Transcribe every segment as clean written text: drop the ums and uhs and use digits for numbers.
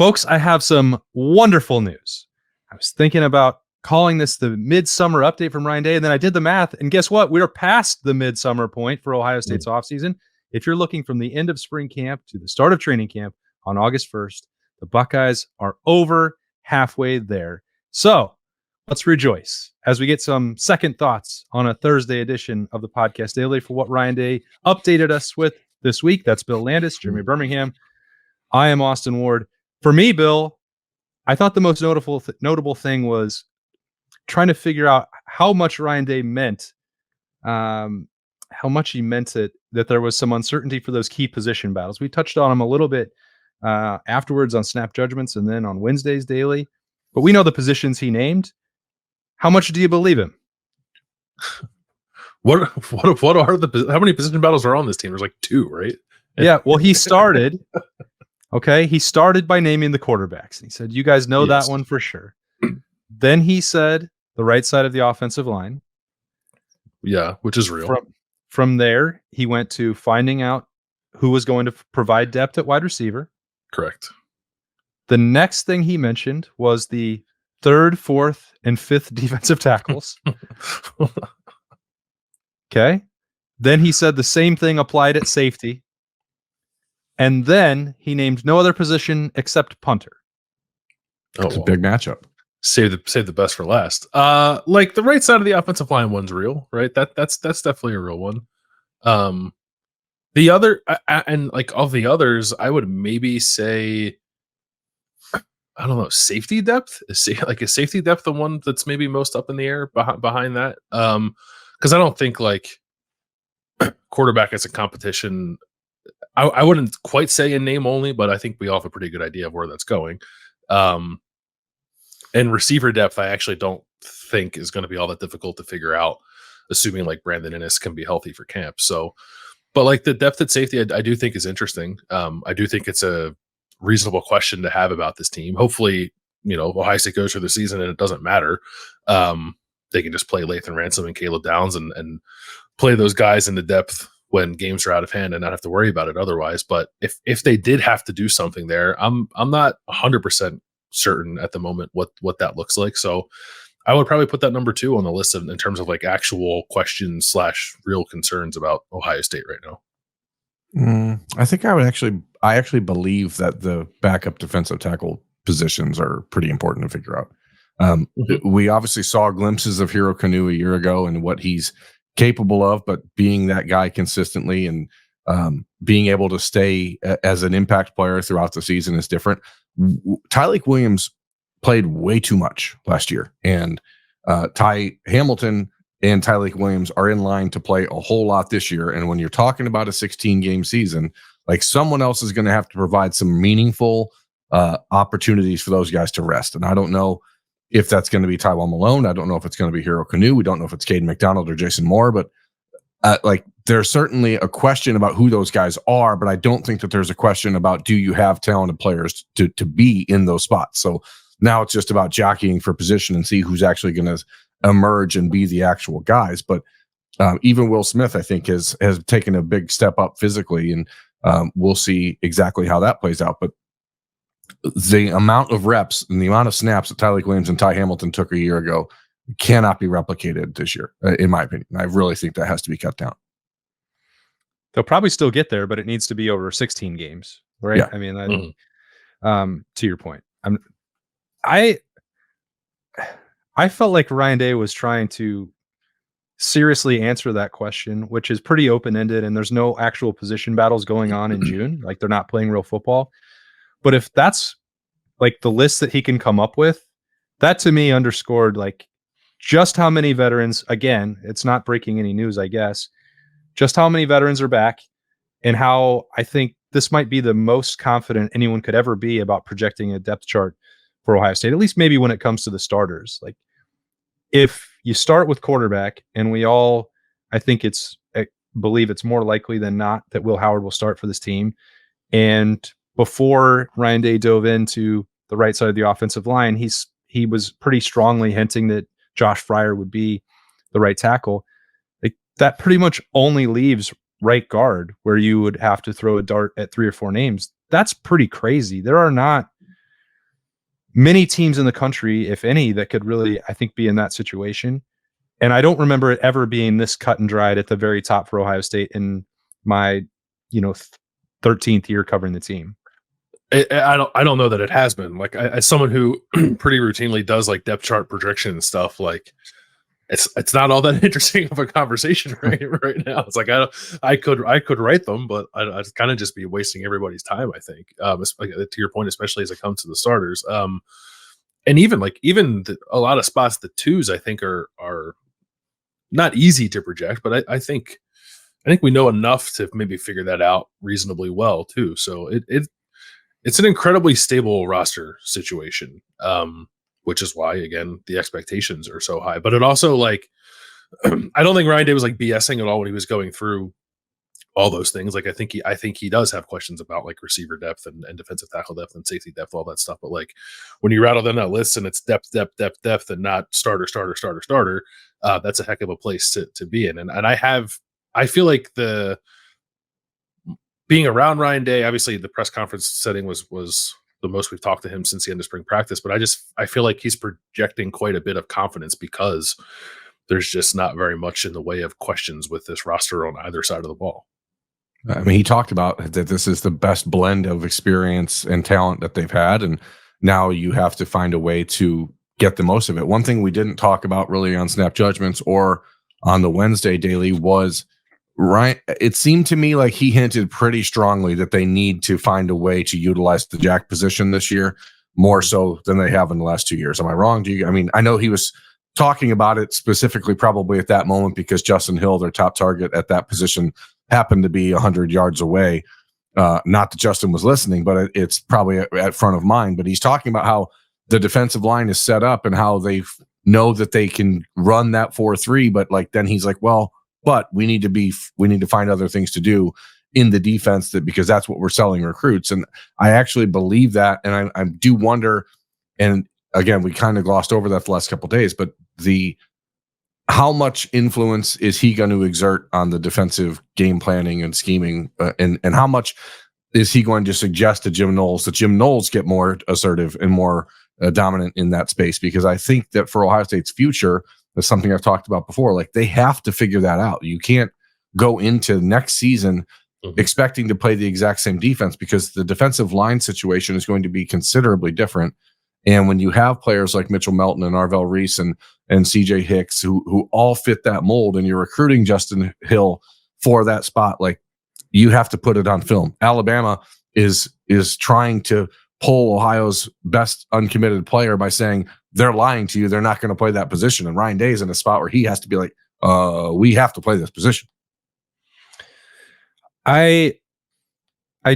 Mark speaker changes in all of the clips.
Speaker 1: Folks, I have some wonderful news. I was thinking about calling this the midsummer update from Ryan Day, and then I did the math, and guess what? We're past the midsummer point for Ohio State's offseason. If you're looking from the end of spring camp to the start of training camp on August 1st, the Buckeyes are over halfway there. So let's rejoice as we get some second thoughts on a Thursday edition of the Podcast Daily for what Ryan Day updated us with this week. That's Bill Landis, Jeremy Birmingham. I am Austin Ward. For me, Bill, I thought the most notable thing was trying to figure out how much Ryan Day meant, how much he meant it, that there was some uncertainty for those key position battles. We touched on them a little bit afterwards on Snap Judgments and then on Wednesday's Daily, but we know the positions he named. How much do you believe him?
Speaker 2: What are how many position battles are on this team? There's like 2, right?
Speaker 1: Yeah, well, he started. Okay, he started by naming the quarterbacks. He said, you guys know that one for sure. Then he said the right side of the offensive line.
Speaker 2: Yeah, which is real.
Speaker 1: From there, he went to finding out who was going to provide depth at wide receiver.
Speaker 2: Correct.
Speaker 1: The next thing he mentioned was the 3rd, 4th, and 5th defensive tackles. Okay. Then he said the same thing applied at safety. And then he named no other position except punter.
Speaker 3: It's a big matchup.
Speaker 2: Save the best for last. Like the right side of the offensive line one's real, right? That's definitely a real one. The other and like of the others, I would maybe say, I don't know, safety depth. Is safety depth the one that's maybe most up in the air behind that? Because I don't think like quarterback as a competition. I wouldn't quite say in name only, but I think we all have a pretty good idea of where that's going. And receiver depth, I actually don't think is going to be all that difficult to figure out, assuming like Brandon Inniss can be healthy for camp. So, but like the depth at safety, I do think is interesting. I do think it's a reasonable question to have about this team. Hopefully, Ohio State goes through the season and it doesn't matter. They can just play Lathan Ransom and Caleb Downs and play those guys in the depth when games are out of hand and not have to worry about it otherwise. But if they did have to do something there, I'm not 100% certain at the moment what that looks like. So I would probably put that number 2 on the list in terms of like actual questions / real concerns about Ohio State right now.
Speaker 3: I think I actually believe that the backup defensive tackle positions are pretty important to figure out. We obviously saw glimpses of Hero Kanu a year ago and what he's capable of, but being that guy consistently and being able to stay as an impact player throughout the season is different. Tyleik Williams played way too much last year, and Ty Hamilton and Tyleik Williams are in line to play a whole lot this year. And when you're talking about a 16-game season, like someone else is going to have to provide some meaningful opportunities for those guys to rest. And I don't know if that's going to be Tywall Malone. I don't know if it's going to be Hero Kanu. We don't know if it's Caden McDonald or Jason Moore, but like there's certainly a question about who those guys are, but I don't think that there's a question about do you have talented players to be in those spots. So now it's just about jockeying for position and see who's actually going to emerge and be the actual guys. But even Will Smith, I think, has taken a big step up physically, and we'll see exactly how that plays out. But the amount of reps and the amount of snaps that Tyleik Williams and Ty Hamilton took a year ago cannot be replicated this year, in my opinion. I really think that has to be cut down.
Speaker 1: They'll probably still get there, but it needs to be over 16 games, right?
Speaker 3: Yeah.
Speaker 1: I mean, to your point, I felt like Ryan Day was trying to seriously answer that question, which is pretty open-ended, and there's no actual position battles going on in June. Like they're not playing real football. But if that's like the list that he can come up with, that to me underscored like just how many veterans, again, it's not breaking any news, I guess, just how many veterans are back and how I think this might be the most confident anyone could ever be about projecting a depth chart for Ohio State, at least maybe when it comes to the starters. Like if you start with quarterback, and we all, I think believe it's more likely than not that Will Howard will start for this team. And before Ryan Day dove into the right side of the offensive line, he was pretty strongly hinting that Josh Fryer would be the right tackle. Like that pretty much only leaves right guard, where you would have to throw a dart at 3 or 4 names. That's pretty crazy. There are not many teams in the country, if any, that could really, I think, be in that situation. And I don't remember it ever being this cut and dried at the very top for Ohio State in my, 13th year covering the team.
Speaker 2: I don't know that it has been. Like, as someone who pretty routinely does like depth chart projection and stuff, like it's not all that interesting of a conversation right now. It's like I could write them, but I'd kind of just be wasting everybody's time, I think. To your point, especially as it comes to the starters. And even a lot of spots, the twos I think are not easy to project, but I think we know enough to maybe figure that out reasonably well too. So it's an incredibly stable roster situation, which is why, again, the expectations are so high. But it also, like, I don't think Ryan Day was like BSing at all when he was going through all those things. Like, I think he does have questions about like receiver depth and defensive tackle depth and safety depth, all that stuff. But like when you rattle them that list and it's depth, and not starter, that's a heck of a place to be in. And I feel like being around Ryan Day, obviously the press conference setting was the most we've talked to him since the end of spring practice, but I feel like he's projecting quite a bit of confidence because there's just not very much in the way of questions with this roster on either side of the ball.
Speaker 3: I mean, he talked about that this is the best blend of experience and talent that they've had, and now you have to find a way to get the most of it. One thing we didn't talk about really on Snap Judgments or on the Wednesday Daily was Ryan. It seemed to me like he hinted pretty strongly that they need to find a way to utilize the jack position this year more so than they have in the last 2 years. Am I wrong? I know he was talking about it specifically probably at that moment because Justin Hill, their top target at that position, happened to be 100 yards away. Not that Justin was listening, but it's probably at front of mind. But he's talking about how the defensive line is set up and how they know that they can run that 4-3. But like then he's like, well, but we need to find other things to do in the defense because that's what we're selling recruits. And I actually believe that. And I do wonder, and again, we kind of glossed over that the last couple of days, but how much influence is he going to exert on the defensive game planning and scheming, and how much is he going to suggest to Jim Knowles that Jim Knowles get more assertive and more dominant in that space? Because I think that for Ohio State's future, that's something I've talked about before. Like they have to figure that out. You can't go into next season expecting to play the exact same defense because the defensive line situation is going to be considerably different. And when you have players like Mitchell Melton and Arvell Reese and CJ Hicks who all fit that mold, and you're recruiting Justin Hill for that spot, like you have to put it on film. Alabama is trying to pull Ohio's best uncommitted player by saying they're lying to you. They're not going to play that position. And Ryan Day is in a spot where he has to be like, we have to play this position.
Speaker 1: I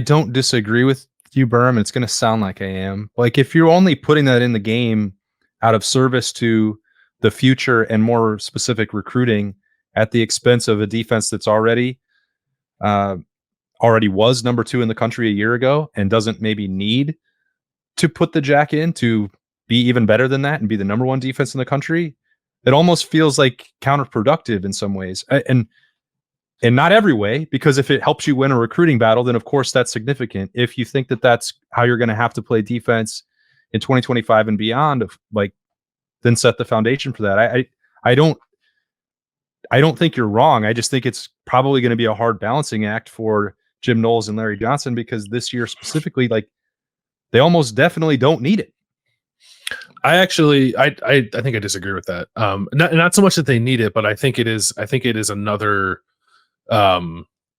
Speaker 1: don't disagree with you, Berm. It's going to sound like I am. Like if you're only putting that in the game out of service to the future and more specific recruiting at the expense of a defense that's already was number 2 in the country a year ago and doesn't maybe need to put the jack in to be even better than that and be the number 1 defense in the country, it almost feels like counterproductive in some ways. And not every way, because if it helps you win a recruiting battle, then of course that's significant. If you think that that's how you're going to have to play defense in 2025 and beyond, then set the foundation for that. I don't think you're wrong. I just think it's probably going to be a hard balancing act for Jim Knowles and Larry Johnson because this year specifically, like they almost definitely don't need it.
Speaker 2: I think I disagree with that. Not so much that they need it, but I think it is another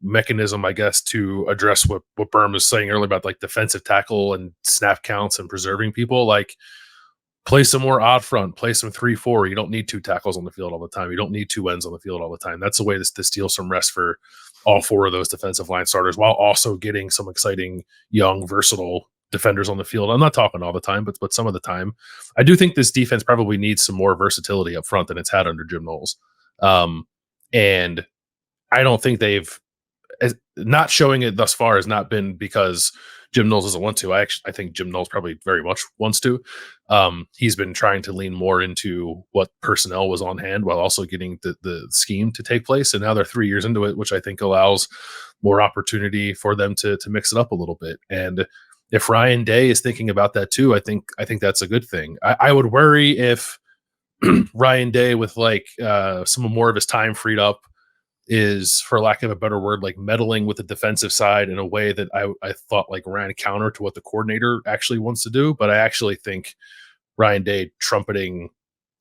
Speaker 2: mechanism, I guess, to address what Berm was saying earlier about like defensive tackle and snap counts and preserving people. Like play some more odd front, play some 3-4. You don't need 2 tackles on the field all the time. You don't need 2 ends on the field all the time. That's a way to steal some rest for all 4 of those defensive line starters while also getting some exciting, young, versatile defenders on the field. I'm not talking all the time, but some of the time. I do think this defense probably needs some more versatility up front than it's had under Jim Knowles. And I don't think they've not showing it thus far has not been because Jim Knowles doesn't want to. I think Jim Knowles probably very much wants to. He's been trying to lean more into what personnel was on hand while also getting the scheme to take place. And now they're 3 years into it, which I think allows more opportunity for them to mix it up a little bit. And if Ryan Day is thinking about that too, I think that's a good thing. I would worry if Ryan Day, with like some more of his time freed up, is, for lack of a better word, like meddling with the defensive side in a way that I thought like ran counter to what the coordinator actually wants to do. But I actually think Ryan Day trumpeting,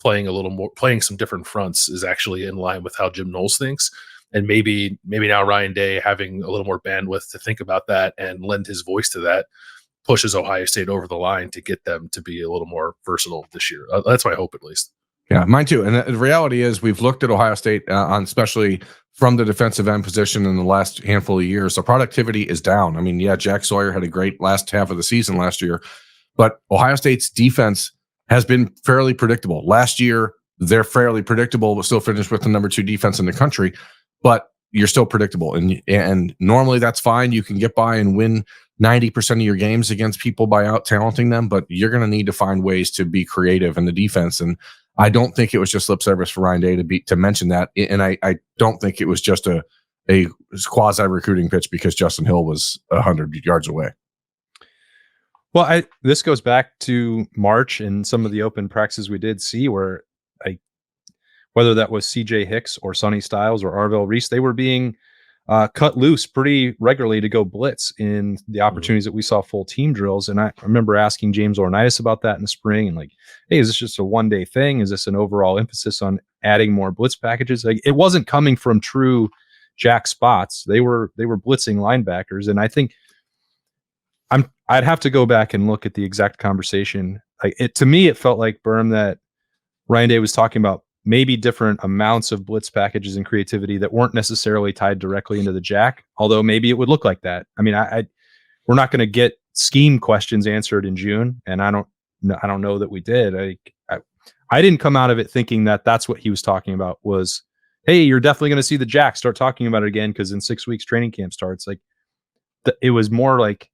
Speaker 2: playing a little more, playing some different fronts is actually in line with how Jim Knowles thinks. And maybe now Ryan Day having a little more bandwidth to think about that and lend his voice to that pushes Ohio State over the line to get them to be a little more versatile this year. That's my hope, at least.
Speaker 3: Yeah, mine too. And the reality is, we've looked at Ohio State on, especially from the defensive end position in the last handful of years. So productivity is down. I mean, yeah, Jack Sawyer had a great last half of the season last year, but Ohio State's defense has been fairly predictable. Last year, they're fairly predictable, but still finished with the number 2 defense in the country. But you're still predictable, and normally that's fine. You can get by and win 90% of your games against people by out talenting them, but you're going to need to find ways to be creative in the defense. And I don't think it was just lip service for Ryan Day to mention that. And I don't think it was just a quasi recruiting pitch because Justin Hill was 100 yards away.
Speaker 1: Well, this goes back to March and some of the open practices we did see where, whether that was CJ Hicks or Sonny Styles or Arvell Reese, they were being cut loose pretty regularly to go blitz in the opportunities that we saw full team drills. And I remember asking James Laurinaitis about that in the spring and like, hey, is this just a one-day thing? Is this an overall emphasis on adding more blitz packages? Like, it wasn't coming from true jack spots. They were blitzing linebackers. And I think I'd have to go back and look at the exact conversation. To me, it felt like, Berm, that Ryan Day was talking about maybe different amounts of blitz packages and creativity that weren't necessarily tied directly into the jack, although maybe it would look like that. I mean, we're not going to get scheme questions answered in June, and I don't know that we did. I didn't come out of it thinking that that's what he was talking about was, hey, you're definitely going to see the jack, start talking about it again because in 6 weeks training camp starts. Like, it was more like,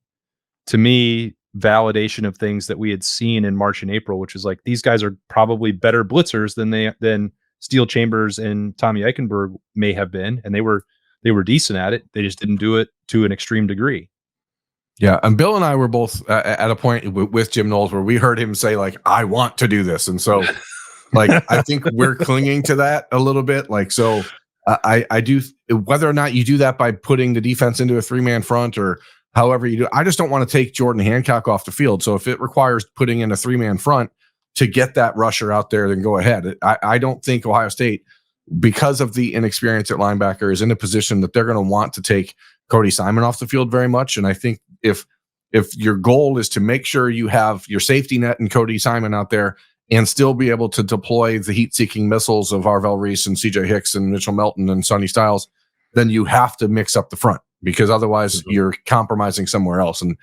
Speaker 1: to me, validation of things that we had seen in March and April, which is like, these guys are probably better blitzers than Steel Chambers and Tommy Eichenberg may have been, and they were decent at it. They just didn't do it to an extreme degree.
Speaker 3: Yeah, and Bill and I were both at a point with Jim Knowles where we heard him say like, "I want to do this," and so like I think we're clinging to that a little bit. Like, so I do, whether or not you do that by putting the defense into a 3-man front or however you do, I just don't want to take Jordan Hancock off the field. So if it requires putting in a 3-man front to get that rusher out there, then go ahead. I don't think Ohio State, because of the inexperience at linebacker, is in a position that they're going to want to take Cody Simon off the field very much. And I think if your goal is to make sure you have your safety net and Cody Simon out there and still be able to deploy the heat-seeking missiles of Arvell Reese and CJ Hicks and Mitchell Melton and Sonny Styles, then you have to mix up the front, because otherwise you're compromising somewhere else. And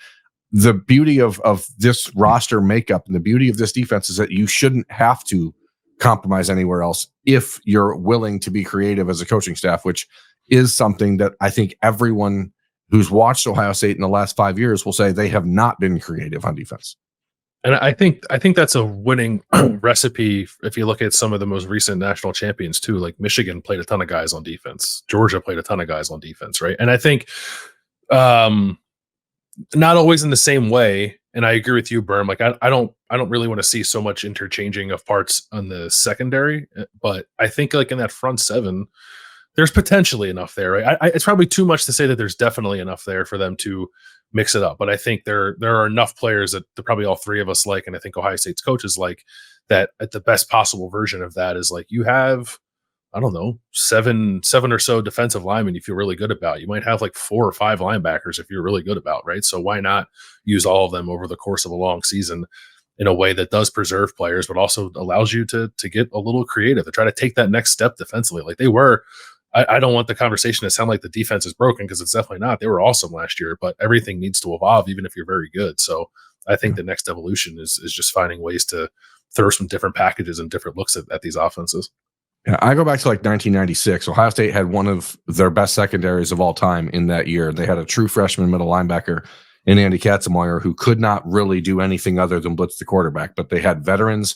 Speaker 3: the beauty of this roster makeup and the beauty of this defense is that you shouldn't have to compromise anywhere else if you're willing to be creative as a coaching staff, which is something that I think everyone who's watched Ohio State in the last 5 years will say they have not been creative on defense.
Speaker 2: And I think that's a winning recipe if you look at some of the most recent national champions too. Like Michigan played a ton of guys on defense. Georgia played a ton of guys on defense, right? And I think not always in the same way. And I agree with you, Berm. Like I don't really want to see so much interchanging of parts on the secondary, but I think like in that front seven, there's potentially enough there, right? It's probably too much to say that there's definitely enough there for them to mix it up. But I think there are enough players that probably all three of us like, and I think Ohio State's coaches like, that at the best possible version of that is like you have, I don't know, seven or so defensive linemen you feel really good about. You might have like 4 or 5 linebackers if you're really good about, right? So why not use all of them over the course of a long season in a way that does preserve players, but also allows you to get a little creative, to try to take that next step defensively. Like they were, I don't want the conversation to sound like the defense is broken, because it's definitely not. They were awesome last year, but everything needs to evolve, even if you're very good. So I think the next evolution is just finding ways to throw some different packages and different looks at these offenses.
Speaker 3: Yeah, I go back to like 1996. Ohio State had one of their best secondaries of all time in that year. They had a true freshman middle linebacker in Andy Katzenmoyer who could not really do anything other than blitz the quarterback, but they had veterans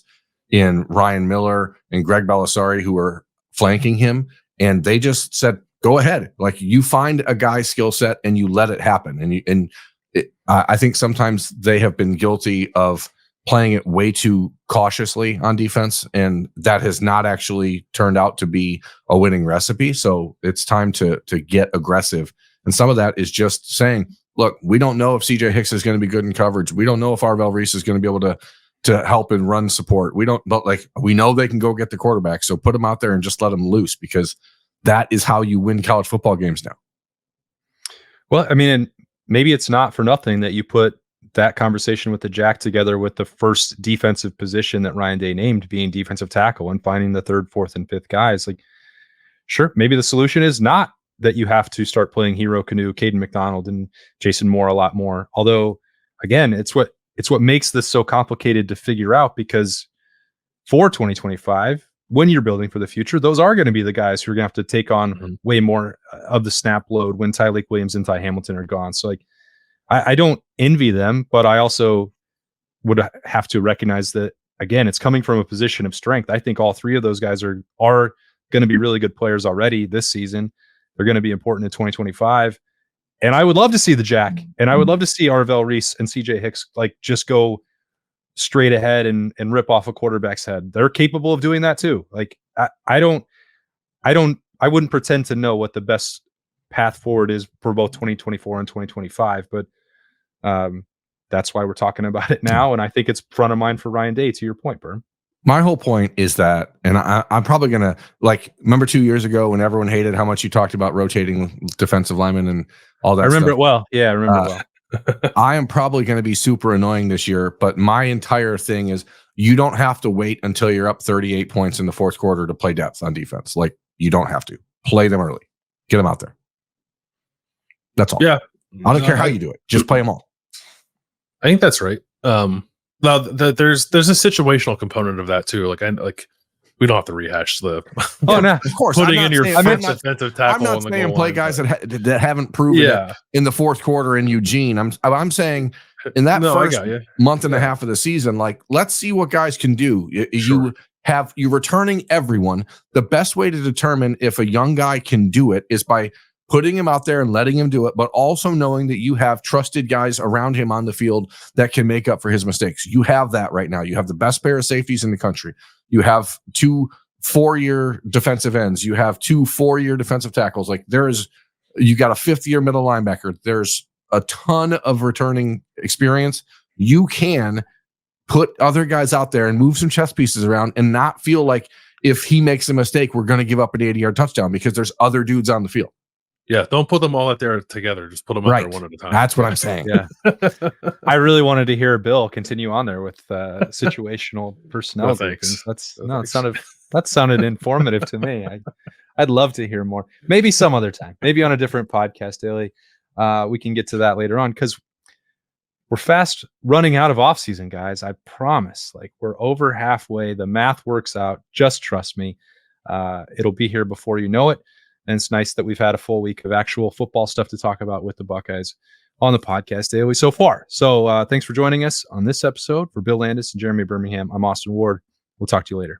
Speaker 3: in Ryan Miller and Greg Belisari who were flanking him. And they just said, go ahead. Like you find a guy's skill set and you let it happen. And I think sometimes they have been guilty of playing it way too cautiously on defense, and that has not actually turned out to be a winning recipe. So it's time to get aggressive. And some of that is just saying, look, we don't know if CJ Hicks is going to be good in coverage. We don't know if Arvell Reese is going to be able to help and run support. But we know they can go get the quarterback. So put them out there and just let them loose, because that is how you win college football games now.
Speaker 1: Well, I mean, and maybe it's not for nothing that you put that conversation with the Jack together with the first defensive position that Ryan Day named being defensive tackle and finding the third, fourth, and fifth guys. Like, sure, maybe the solution is not that you have to start playing Hero Kanu, Caden McDonald, and Jason Moore a lot more. Although, again, it's what makes this so complicated to figure out, because for 2025, when you're building for the future, those are going to be the guys who are going to have to take on way more of the snap load when Tyleik Williams and Ty Hamilton are gone. So, like, I don't envy them, but I also would have to recognize that, again, it's coming from a position of strength. I think all three of those guys are going to be really good players already this season. They're going to be important in 2025. And I would love to see the Jack, and I would love to see Arvell Reese and CJ Hicks like just go straight ahead and rip off a quarterback's head. They're capable of doing that too. Like, I wouldn't pretend to know what the best path forward is for both 2024 and 2025, but that's why we're talking about it now. And I think it's front of mind for Ryan Day, to your point, Berm.
Speaker 3: My whole point is that, and I'm probably going to, like, remember 2 years ago when everyone hated how much you talked about rotating defensive linemen and all that
Speaker 1: I remember
Speaker 3: stuff?
Speaker 1: it well. Yeah, I remember it well.
Speaker 3: I am probably going to be super annoying this year, but my entire thing is you don't have to wait until you're up 38 points in the fourth quarter to play depth on defense. Like, you don't have to. Play them early. Get them out there. That's all.
Speaker 2: Yeah.
Speaker 3: I don't care how you do it. Just play them all.
Speaker 2: I think that's right. Now there's a situational component of that too. Like, we don't have to rehash the
Speaker 1: Oh, no,
Speaker 3: of course.
Speaker 2: putting in your
Speaker 3: defensive
Speaker 2: tackle.
Speaker 3: I'm not saying play guys that haven't proven it in the fourth quarter in Eugene. I'm saying in that first month and a half of the season, like, let's see what guys can do. You're returning everyone. The best way to determine if a young guy can do it is by putting him out there and letting him do it, but also knowing that you have trusted guys around him on the field that can make up for his mistakes. You have that right now. You have the best pair of safeties in the country. You have 2 4-year defensive ends. You have 2 4-year defensive tackles. Like, you got a 5th-year middle linebacker. There's a ton of returning experience. You can put other guys out there and move some chess pieces around and not feel like if he makes a mistake, we're going to give up an 80-yard touchdown, because there's other dudes on the field.
Speaker 2: Yeah, don't put them all out there together. Just put them out there one at a time.
Speaker 3: That's what I'm saying.
Speaker 1: Yeah. I really wanted to hear Bill continue on there with situational personnel.
Speaker 2: No, thanks.
Speaker 1: That sounded informative to me. I'd love to hear more. Maybe some other time. Maybe on a different podcast, Daily. We can get to that later on, because we're fast running out of offseason, guys. I promise. Like, we're over halfway. The math works out. Just trust me. It'll be here before you know it. And it's nice that we've had a full week of actual football stuff to talk about with the Buckeyes on the podcast daily so far. So thanks for joining us on this episode. For Bill Landis and Jeremy Birmingham, I'm Austin Ward. We'll talk to you later.